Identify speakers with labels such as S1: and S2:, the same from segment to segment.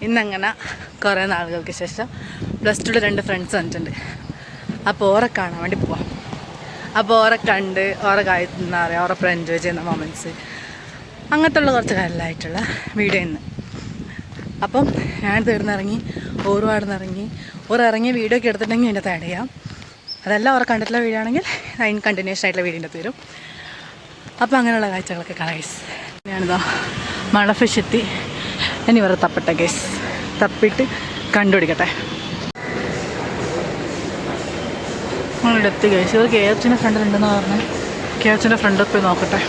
S1: ഇന്നങ്ങനെ കുറേ നാളുകൾക്ക് ശേഷം +2 2 ഫ്രണ്ട്സ് വന്നിട്ടുണ്ട്. അപ്പോൾ ഓറെ കാണാൻ വേണ്ടി പോവാം. അപ്പോൾ ഓറെ കണ്ട് ഓറെ എന്താ പറയുക, ഓറൊപ്പം എൻജോയ് ചെയ്യുന്ന മൊമെൻറ്റ്സ് അങ്ങനത്തെ ഉള്ള കുറച്ച് കാര്യമായിട്ടുള്ള വീഡിയോ ഇന്ന്. അപ്പം ഞാൻ തീർന്നിറങ്ങി, ഓറുപാടുന്നിറങ്ങി, ഇറങ്ങിയ വീഡിയോ ഒക്കെ എടുത്തിട്ടുണ്ടെങ്കിൽ അതിൻ്റെ ആഡ് ചെയ്യാം. അതെല്ലാം ഓറെ കണ്ടിട്ടുള്ള വീഡിയോ ആണെങ്കിൽ അതിന് കണ്ടിന്യൂഷൻ ആയിട്ടുള്ള വീഡിയോൻ്റെ തരും. അപ്പോൾ അങ്ങനെയുള്ള കാഴ്ചകളൊക്കെ കളേഴ്സ്. ഞാനിതാ മഴ ഫിഷ് എത്തി. ഇനി വേറെ തപ്പട്ടെ ഗൈസ്, തപ്പിയിട്ട് കണ്ടുപിടിക്കട്ടെ. നമ്മളിവിടെ എത്തി ഗൈസ്. ഇത് KFCൻ്റെ ഫ്രണ്ടിലുണ്ടെന്ന് പറഞ്ഞ് KFCൻ്റെ ഫ്രണ്ടിൽ പോയി നോക്കട്ടെ.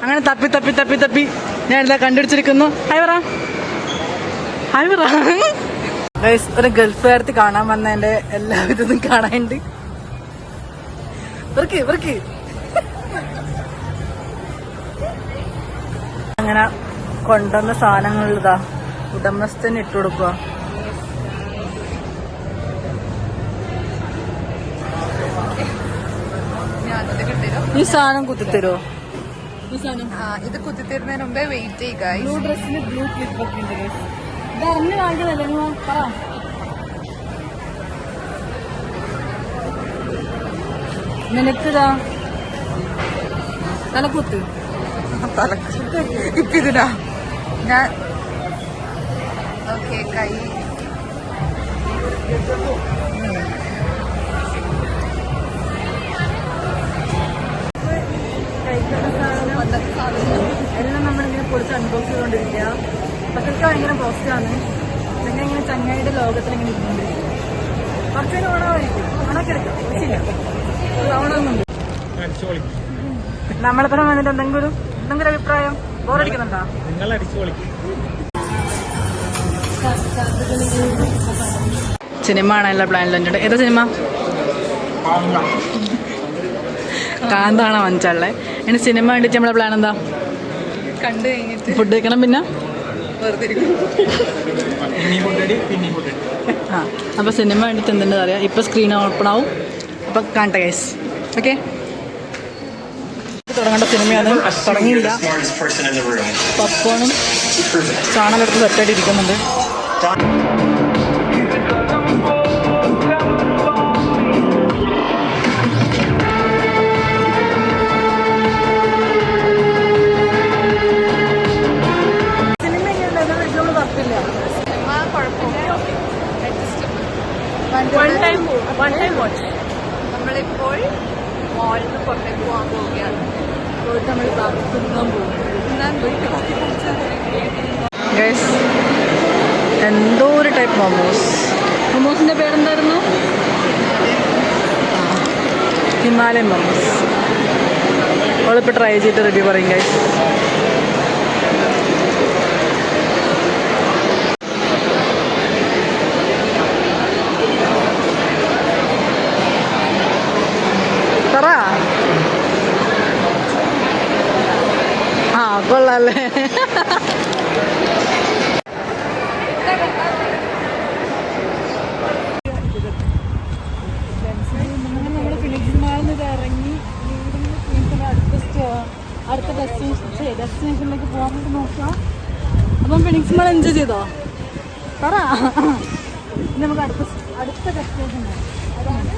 S1: അങ്ങനെ തപ്പി തപ്പി തപ്പി തപ്പി ഞാനിതാ കണ്ടുപിടിച്ചിരിക്കുന്നു. ഹായ് പറ ഗൈസ്. ഒരു ഗൾഫുകാരത്തി കാണാൻ വന്നതിൻ്റെ എല്ലാവിധതും കാണാനുണ്ട്. ഇവർക്ക് അങ്ങനെ കൊണ്ടുവന്ന സാധനങ്ങളിതാ ഉടമസ്ഥന് ഇട്ട് കൊടുക്കുക. ഈ സാധനം കുത്തിത്തരുമോ?
S2: ഇത് കുത്തിത്തരുന്നതിന് മുമ്പേ വെയിറ്റ് ചെയ്യുക.
S1: ബ്ലൂ ഡ്രസ്സിന് ബ്ലൂ ക്ലിപ്പ് ഒക്കെ ഉണ്ട്. ഇത് അറിഞ്ഞു കാണിക്കുന്നല്ലേ പറ. നിനക്കിതാ തലക്കുത്ത്
S2: ഇപ്പിതിനാ ഞാൻ ഓക്കെ കൈ
S1: എല്ലാം നമ്മളിങ്ങനെ പൊളിച്ച് അൺബോക്സ് ചെയ്തുകൊണ്ടിരിക്കുക. പത്രത്തിൽ ഭയങ്കര പോസ്റ്റാണ്. പിന്നെ ഇങ്ങനെ ചങ്ങായിയുടെ ലോകത്തിലിങ്ങനെ ഇരുന്നുകൊണ്ടിരിക്കുക. കുറച്ചേരം ഓണമായിരിക്കും, ഓണൊക്കെ എടുക്കാം. ഓണമൊന്നുണ്ട്. നമ്മളിപ്പം വന്നിട്ട് എന്തെങ്കിലും അഭിപ്രായം ബോറടിക്കുന്നുണ്ടോ? സിനിമ ആണല്ലോ പ്ലാനിലുണ്ട്. ഏതാ സിനിമ? കാന്താണോ മനസ്സിലെ. ഇനി സിനിമ കണ്ടിട്ട് നമ്മളെ പ്ലാൻ എന്താ?
S2: കണ്ടു കഴിഞ്ഞിട്ട്
S1: ഫുഡ് കഴിക്കണം. പിന്നെ
S2: വെറുതെ
S1: അപ്പോൾ സിനിമ കണ്ടിട്ട് എന്തുണ്ടെന്ന് അറിയാം. ഇപ്പോൾ സ്ക്രീൻ ഓപ്പൺ ആവും. അപ്പോൾ കാണട്ടെ ഗൈസ്. ഓക്കെ, തുടങ്ങേണ്ട സിനിമയാണ്. തുടങ്ങിയില്ല. പപ്പോണും ചാണലെടുത്ത് സെറ്റായിട്ട് ഇരിക്കുന്നുണ്ട്.
S2: നമ്മളിപ്പോൾ മോളിൽ നിന്ന് പുറത്തേക്ക് പോകാൻ പോവുകയാണ്.
S1: ഗൈസ്, എന്തോ ഒരു ടൈപ്പ് മൊമോസിൻ്റെ പേരെന്തായിരുന്നു? ഹിമാലയൻ മൊമോസ്. അവളിപ്പോൾ ട്രൈ ചെയ്തിട്ട് റിവ്യൂ പറയും ഗൈസ്. കൊള്ളാല്ലേ? നമ്മുടെ ഫിലിക്സ് മാളിൽ നിന്ന് ഇറങ്ങി അടുത്ത ഡെസ്റ്റിനേഷനിലേക്ക് പോകാൻ വേണ്ടി നോക്കാം. അപ്പം ഫിലിക്സ് മാൾ എൻജോയ് ചെയ്തോ? പറ. നമുക്ക് അടുത്ത ഡെസ്റ്റിനേഷൻ അതാണ്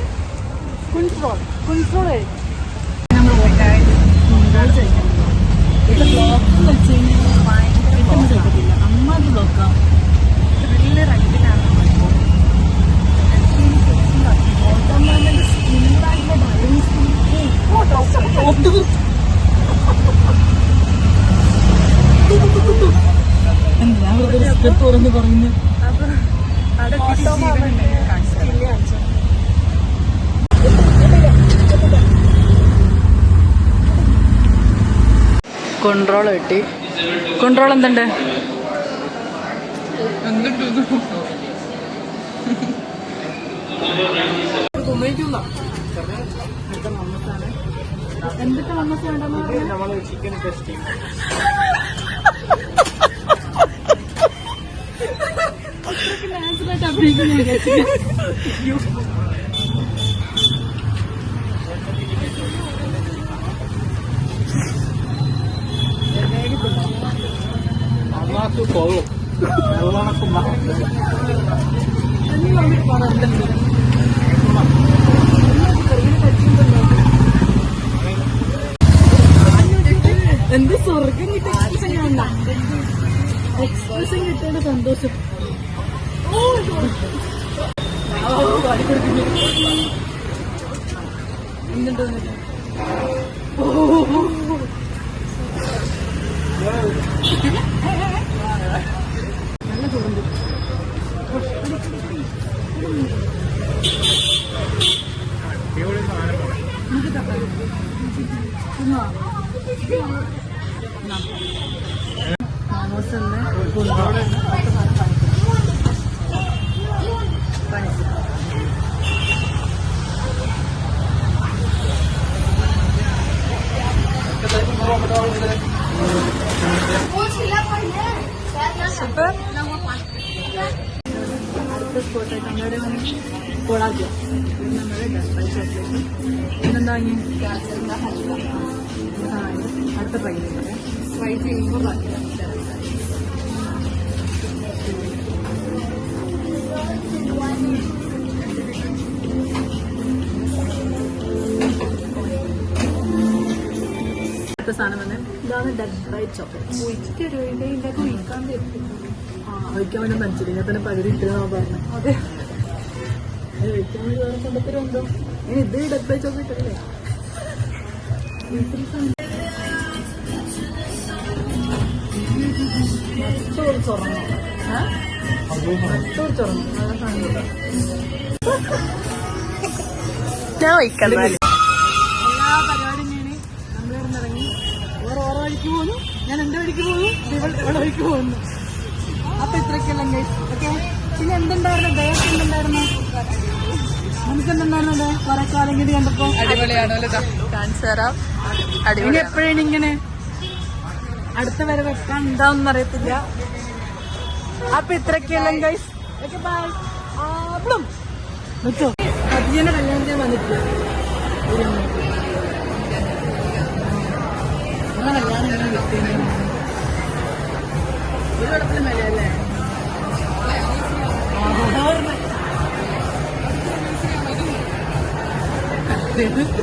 S1: കുൻസ്ട്രോൾ കഴിക്കും. നമ്മൾ കഴിക്കാം. ഇവിടെ ബ്ലോക്ക് വെച്ച് കഴിഞ്ഞാൽ ഭയങ്കര ചെയ്തിട്ടില്ല. അമ്മാതി ബ്ലോക്കാണ്. വലിയ റൈഡിലാണ് എന്താ വെറുതെ തുറന്ന് പറയുന്നത്. കൊൺട്രോൾ കിട്ടി. കൊൺട്രോൾ എന്തുണ്ട്? അടുത്ത മമ്മസാണ്. എന്തൊക്കെ നമുക്ക് വേണ്ടെന്ന് പറഞ്ഞാൽ
S3: നമ്മള് ചിക്കൻ ടെസ്റ്റ് ചെയ്യും.
S1: നാച്ചുറലായിട്ട് അഭിനയിക്കുന്ന
S3: അമ്മാക്ക് കൊള്ളും, നല്ലവണ്ണം
S1: എന്ത് സ്വർഗം കിട്ടിയ എക്സ്പ്രഷൻ കിട്ടിയുടെ സന്തോഷം. എന്തുണ്ടോ നല്ല ചൂടുണ്ട്. മാമോസ് അടുത്ത സ്പോട്ടായിട്ട് നമ്മുടെ കോളാക്കുക നമ്മുടെ ഡസ്ബൈ ചോക്ലേറ്റ് പിന്നെന്താ വാങ്ങി അടുത്ത ട്രൈ ചെയ്യാം.
S2: ട്രൈ ചെയ്യുമ്പോൾ ബാക്കി
S1: അടുത്ത സാധനം തന്നെ ഇതാണ് ഡസ്ബൈ ചോക്ലേറ്റ്.
S2: ഒഴിക്കാൻ പറ്റും.
S1: ഒഴിക്കാൻ വേണ്ടി മനസ്സിൽ ഞാൻ തന്നെ പകുതി ഇട്ടിരുന്നാ പറഞ്ഞു.
S2: അതെ,
S1: ഒഴിക്കാൻ വേണ്ടി വേറെ കൊണ്ടത്തരുണ്ടോ? ഇത് ഡസ്ബൈ ചോക്ലേറ്റ് അല്ലേ?
S2: ഞാൻ ഒഴിക്കാൻ
S1: എല്ലാ പരിപാടിയും ഇങ്ങനെ നമ്മളിവിടെ ഇറങ്ങി ഓരോ വഴിക്ക് പോകുന്നു. ഞാൻ എന്റെ വഴിക്ക് പോകുന്നു, ഇവളെ വഴിക്ക് പോകുന്നു. അപ്പൊ ഇത്രയ്ക്കെല്ലാം ഓക്കെ. പിന്നെ എന്തുണ്ടായിരുന്നു ഡേറ്റ്? എന്തുണ്ടായിരുന്നു നമുക്ക്? എന്തുണ്ടായിരുന്നു കുറെ കാലം ഇങ്ങനെ കണ്ടപ്പോ?
S2: അടിപൊളിയാണല്ലോ, കാണിച്ചു തരാം.
S1: ഇനി എപ്പോഴാണ് ഇങ്ങനെ അടുത്ത വരെ വെക്കാൻ ഉണ്ടാവും അറിയത്തില്ല. അപ്പൊ ഇത്രയ്ക്കെല്ലാം ഗൈസ്. Okay bye. വെച്ചോ. അജിയുടെ കല്യാണത്തിന് വന്നിട്ടില്ല. കല്യാണം ഇങ്ങനെ കിട്ടിയ ഒരു കുഴപ്പത്തിന് മേലെയല്ലേ?
S2: എനിക്ക്